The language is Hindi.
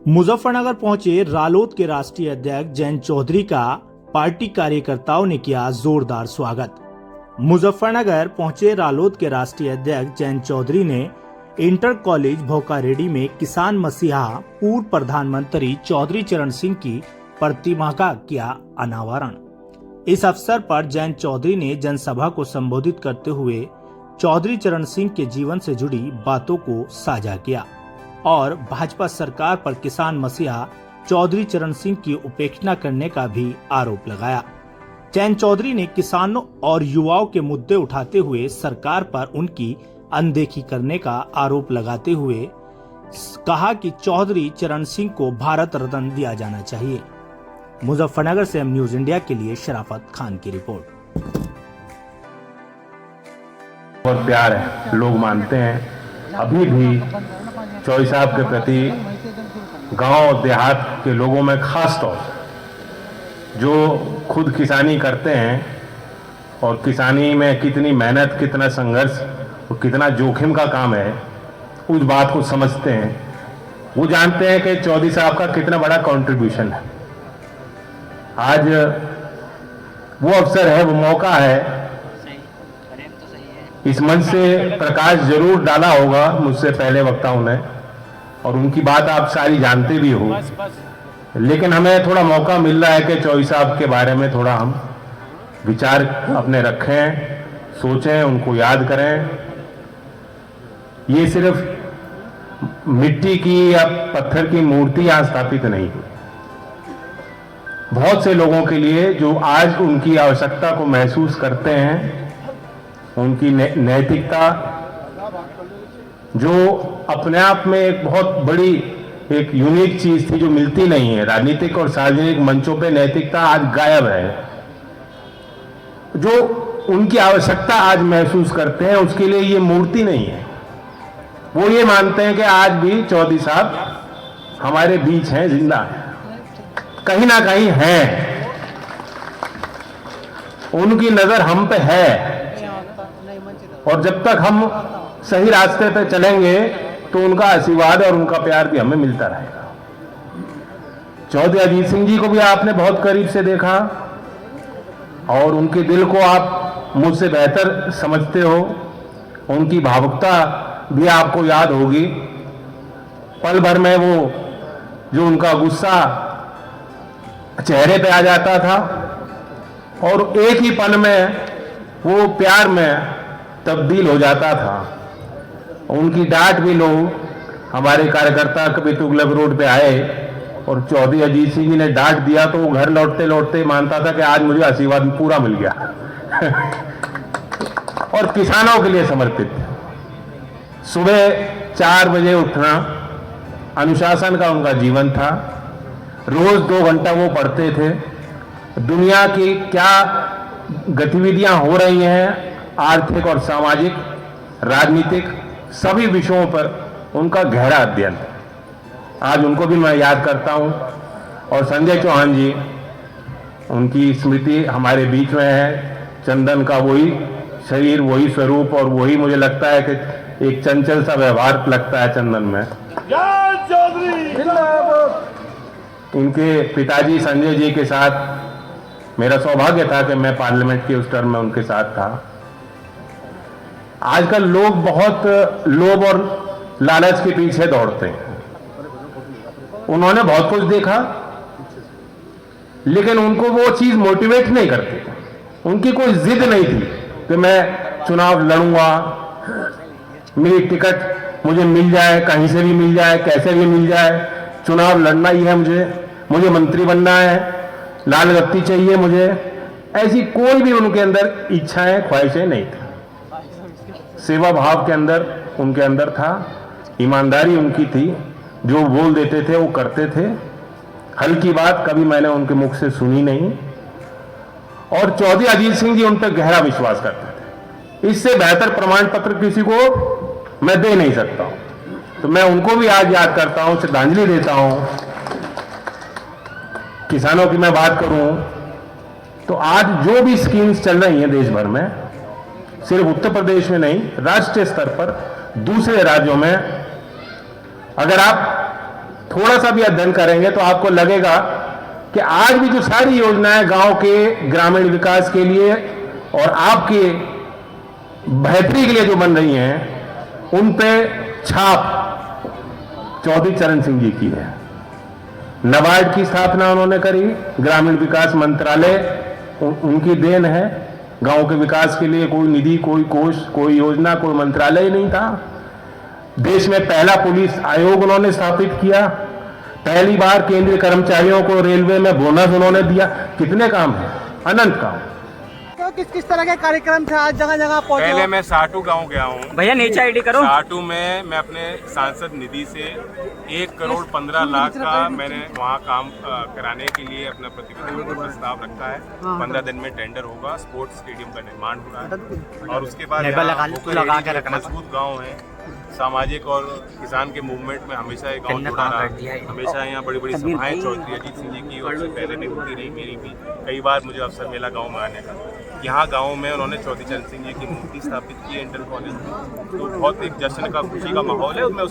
मुजफ्फरनगर पहुंचे रालोद के राष्ट्रीय अध्यक्ष जयंत चौधरी का पार्टी कार्यकर्ताओं ने किया जोरदार स्वागत। मुजफ्फरनगर पहुंचे रालोद के राष्ट्रीय अध्यक्ष जयंत चौधरी ने इंटर कॉलेज भोकारेड्डी में किसान मसीहा पूर्व प्रधानमंत्री चौधरी चरण सिंह की प्रतिमा का किया अनावरण। इस अवसर पर जयंत चौधरी ने जनसभा को संबोधित करते हुए चौधरी चरण सिंह के जीवन से जुड़ी बातों को साझा किया और भाजपा सरकार पर किसान मसीहा चौधरी चरण सिंह की उपेक्षा करने का भी आरोप लगाया। जयंत चौधरी ने किसानों और युवाओं के मुद्दे उठाते हुए सरकार पर उनकी अनदेखी करने का आरोप लगाते हुए कहा कि चौधरी चरण सिंह को भारत रत्न दिया जाना चाहिए। मुजफ्फरनगर से एम न्यूज इंडिया के लिए शराफत खान की रिपोर्ट। बहुत प्यार है, लोग मानते हैं। अभी भी चौधरी साहब के प्रति गांव देहात के लोगों में खास तौर से जो खुद किसानी करते हैं और किसानी में कितनी मेहनत, कितना संघर्ष और कितना जोखिम का काम है, उस बात को समझते हैं। वो जानते हैं कि चौधरी साहब का कितना बड़ा कंट्रीब्यूशन है। आज वो अवसर है, वो मौका है। इस मंच से प्रकाश जरूर डाला होगा मुझसे पहले वक्ताओं ने और उनकी बात आप सारी जानते भी हो, लेकिन हमें थोड़ा मौका मिल रहा है कि चौधरी साहब के बारे में थोड़ा हम विचार अपने रखें, सोचें, उनको याद करें। ये सिर्फ मिट्टी की या पत्थर की मूर्ति यहाँ स्थापित नहीं है। बहुत से लोगों के लिए जो आज उनकी आवश्यकता को महसूस करते हैं, उनकी नैतिकता जो अपने आप में एक बहुत बड़ी एक यूनिक चीज थी जो मिलती नहीं है। राजनीतिक और सार्वजनिक मंचों पे नैतिकता आज गायब है। जो उनकी आवश्यकता आज महसूस करते हैं, उसके लिए ये मूर्ति नहीं है। वो ये मानते हैं कि आज भी चौधरी साहब हमारे बीच हैं, जिंदा हैं, कहीं ना कहीं हैं। उनकी नजर हम पे है और जब तक हम सही रास्ते पे चलेंगे तो उनका आशीर्वाद और उनका प्यार भी हमें मिलता रहेगा। चौधरी अजीत सिंह जी को भी आपने बहुत करीब से देखा और उनके दिल को आप मुझसे बेहतर समझते हो। उनकी भावुकता भी आपको याद होगी। पल भर में वो जो उनका गुस्सा चेहरे पे आ जाता था और एक ही पल में वो प्यार में तब्दील हो जाता था। उनकी डांट भी लोग, हमारे कार्यकर्ता कभी तुगलक रोड पे आए और चौधरी अजीत सिंह जी ने डांट दिया तो वो घर लौटते लौटते मानता था कि आज मुझे आशीर्वाद पूरा मिल गया और किसानों के लिए समर्पित। सुबह 4 बजे उठना अनुशासन का उनका जीवन था। रोज 2 घंटा वो पढ़ते थे। दुनिया की क्या गतिविधियां हो रही हैं, आर्थिक और सामाजिक, राजनीतिक, सभी विषयों पर उनका गहरा अध्ययन। आज उनको भी मैं याद करता हूं। और संजय चौहान जी, उनकी स्मृति हमारे बीच में है। चंदन का वही शरीर, वही स्वरूप और वही मुझे लगता है कि एक चंचल सा व्यवहार लगता है चंदन में। उनके पिताजी संजय जी के साथ मेरा सौभाग्य था कि मैं पार्लियामेंट के उस टर्म में उनके साथ था। आजकल लोग बहुत लोभ और लालच के पीछे दौड़ते हैं। उन्होंने बहुत कुछ देखा, लेकिन उनको वो चीज मोटिवेट नहीं करती। उनकी कोई जिद नहीं थी कि मैं चुनाव लड़ूंगा, मेरी टिकट मुझे मिल जाए, कहीं से भी मिल जाए, कैसे भी मिल जाए, चुनाव लड़ना ही है मुझे मंत्री बनना है, लाल बत्ती चाहिए मुझे। ऐसी कोई भी उनके अंदर इच्छाएं, ख्वाहिशें नहीं थी। सेवा भाव के अंदर उनके अंदर था, ईमानदारी उनकी थी। जो बोल देते थे वो करते थे। हल्की बात कभी मैंने उनके मुख से सुनी नहीं। और चौधरी अजीत सिंह जी उन पर गहरा विश्वास करते थे। इससे बेहतर प्रमाण पत्र किसी को मैं दे नहीं सकता हूं। तो मैं उनको भी आज याद करता हूं, श्रद्धांजलि देता हूं। किसानों की मैं बात करूं तो आज जो भी स्कीम्स चल रही हैं देश भर में, सिर्फ उत्तर प्रदेश में नहीं, राष्ट्रीय स्तर पर दूसरे राज्यों में, अगर आप थोड़ा सा भी अध्ययन करेंगे तो आपको लगेगा कि आज भी जो सारी योजनाएं गांव के ग्रामीण विकास के लिए और आपके बेहतरी के लिए जो बन रही हैं, उन पे छाप चौधरी चरण सिंह जी की है। नाबार्ड की स्थापना उन्होंने करी, ग्रामीण विकास मंत्रालय उनकी देन है। गांव के विकास के लिए कोई निधि, कोई कोष, कोई योजना, कोई मंत्रालय ही नहीं था। देश में पहला पुलिस आयोग उन्होंने स्थापित किया। पहली बार केंद्रीय कर्मचारियों को रेलवे में बोनस उन्होंने दिया। कितने काम हैं, अनंत काम। तो किस किस तरह के कार्यक्रम थे आज जगह जगह पहुंचे? पहले मैं साटू गांव गया हूँ भैया नीचे आईडी करो। साटू में मैं अपने सांसद निधि से 1,15,00,000 का मैंने वहाँ काम कराने के लिए अपना प्रतिनिधित्व प्रस्ताव रखा है। 15 दिन में टेंडर होगा। स्पोर्ट्स स्टेडियम का निर्माण हो रहा है। और उसके बाद मजबूत गाँव है, सामाजिक और किसान के मूवमेंट में हमेशा ये गाँव जुड़ा रहा है। हमेशा यहाँ बड़ी बड़ी सभाएं चौधरी अजीत सिंह जी की और से पहले भी होती रही, मेरी भी कई बार मुझे अवसर मिला गाँव में आने का। यहाँ गाँव में उन्होंने चौधरी चरण सिंह जी की मूर्ति स्थापित की है इंटर कॉलेज में, तो बहुत एक जश्न का, खुशी का माहौल है। मैं